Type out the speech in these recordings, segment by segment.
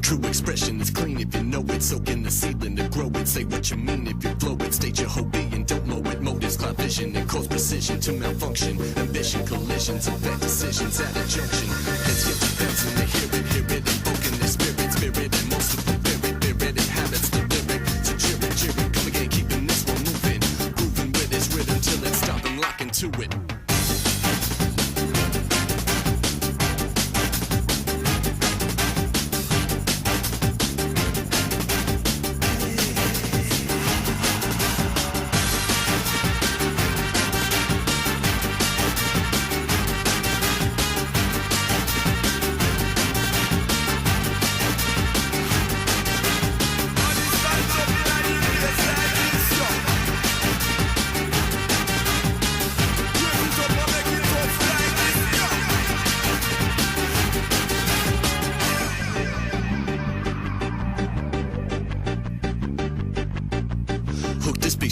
True expression is clean if you know it. Soak in the ceiling to grow it. Say what you mean if you flow it. State your whole being, don't know it. Motives, cloud vision, and cause precision to malfunction. Ambition, collisions, and bad decisions at a junction. Heads get defense and they hear it, invoking the spirit, and most of them spirit, and habits, the lyric. So cheer it, come again, keeping this one moving. Grooving with its rhythm till it's stopping, locking to it.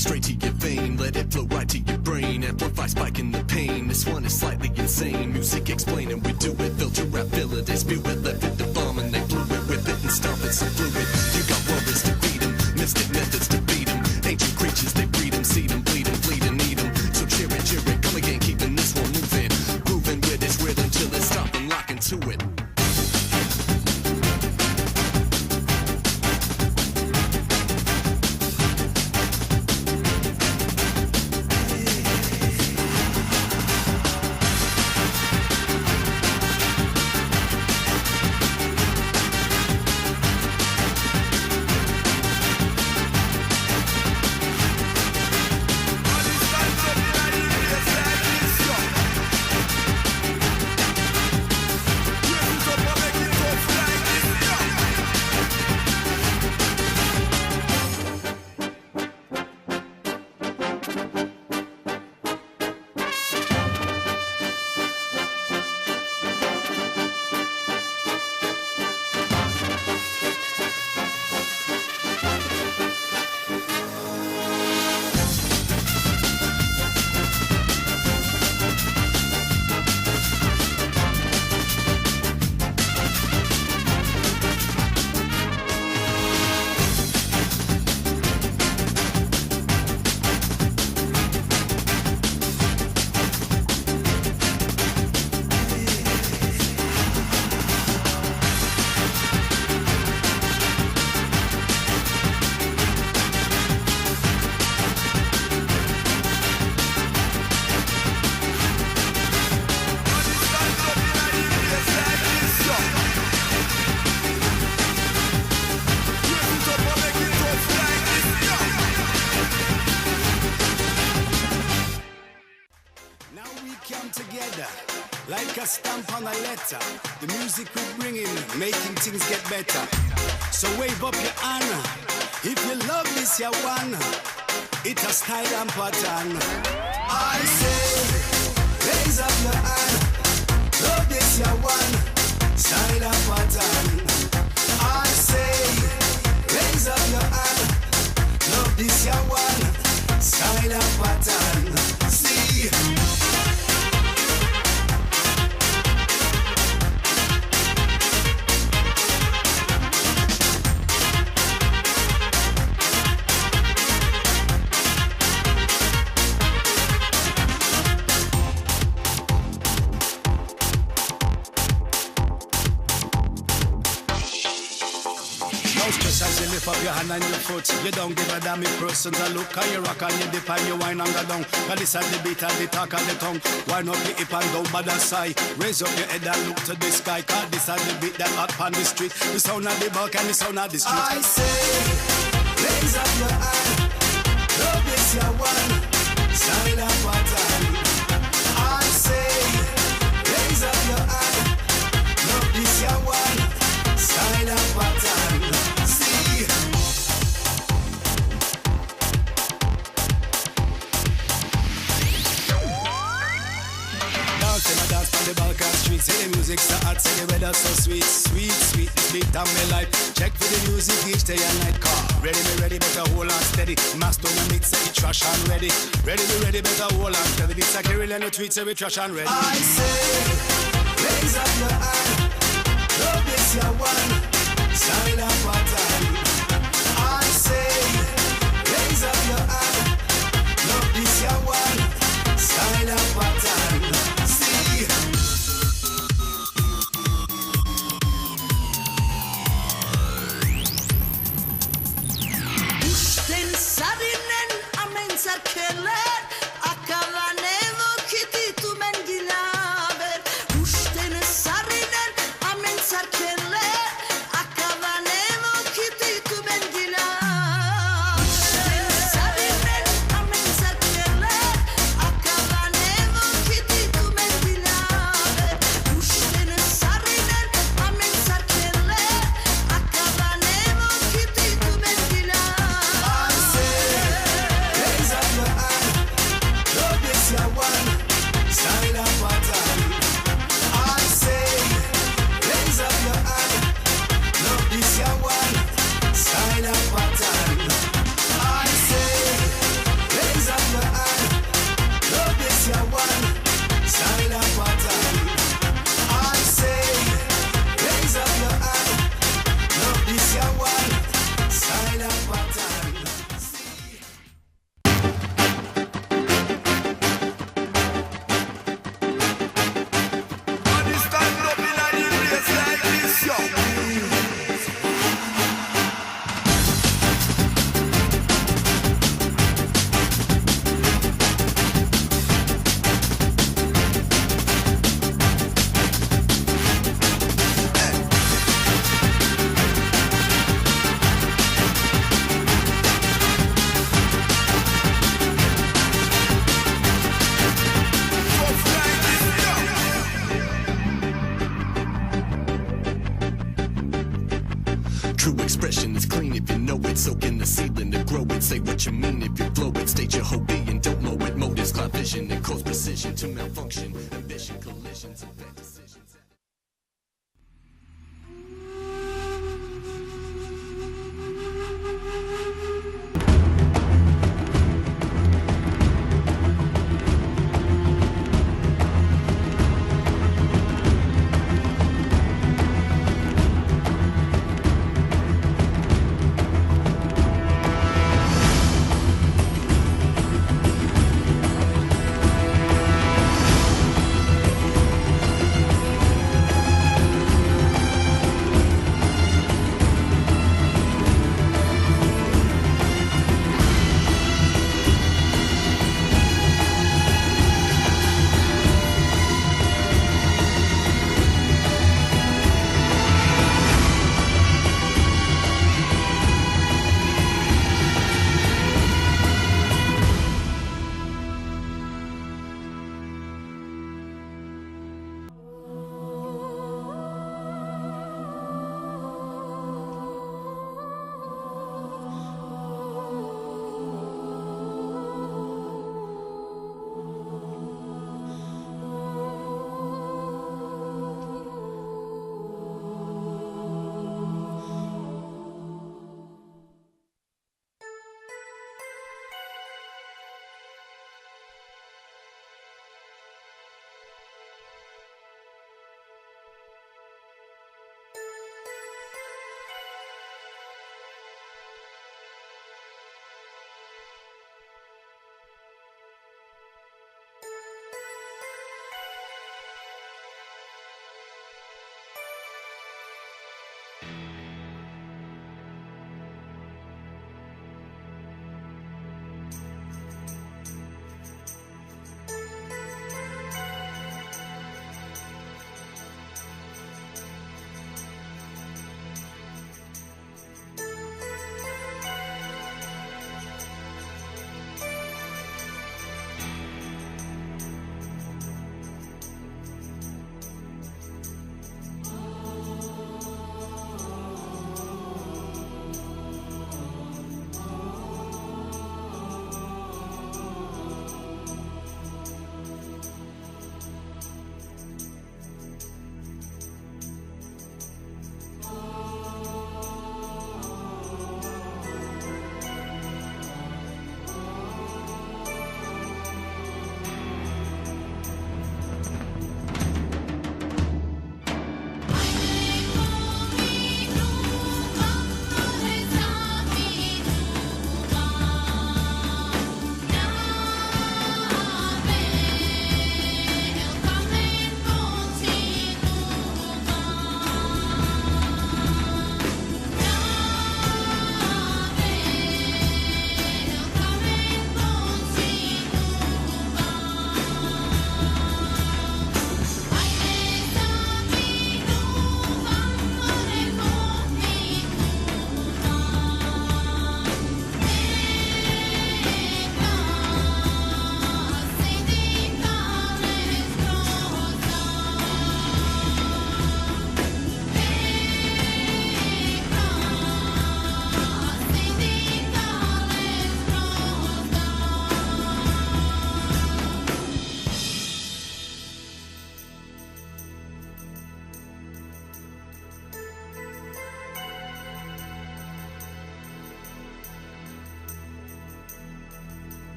Straight to your vein, let it flow right to your brain. Amplify, spiking the pain. This one is slightly insane. Music explaining, we do it. Filter rap, fill it, they spew it. Left it the bomb and they blew it. Whip it and stomp it, so fluid. You got worries to beat them, mystic methods to beat them. Ancient creatures, they breed them, seed them, bleed them, fleet and need them. So cheer it, come again, keeping this one moving. Grooving with its rhythm till it's stopping, locking to it. Like a stamp on a letter, the music we're bringing, making things get better. So wave up your hand, if you love this, you one. It a style and pattern. I say, raise up your hand, love this, you one. Style and pattern. I say, raise up your hand, love this, you one. Style and pattern. See. As you lift up your hand and your foot, you don't give a damn if persons a look. How you rock and you dip and you wine and go down. Cause this is the beat and the talk and the tongue. Wind up your hip and down by the side. Raise up your head and look to the sky. Cause this is the beat that hot on the street. The sound of the bulk and the sound of the street. I say, raise up your hand, love this your one. Silent pattern. I say, raise up your hand, love this your one. Silent pattern. Dance on the Balkan streets, say the music so hot, say the weather so sweet, sweet, sweet, this beat on me life. Check for the music each day and night. Car ready, me ready, better hold on steady. Master on the mix, say it trash and ready. Ready, be ready, better hold on steady. This a Kirill and the tweet, say we trash and ready. I say, raise up your hand, love this your one. Sign True expression is clean if you know it. Soak in the ceiling to grow it. Say what you mean if you flow it. State your whole being, don't know it. Motives, cloud vision, and cause precision to malfunction. Ambition, collisions, and bad decisions.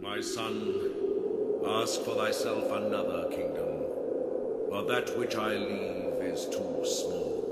My son, ask for thyself another kingdom. but that which I leave is too small.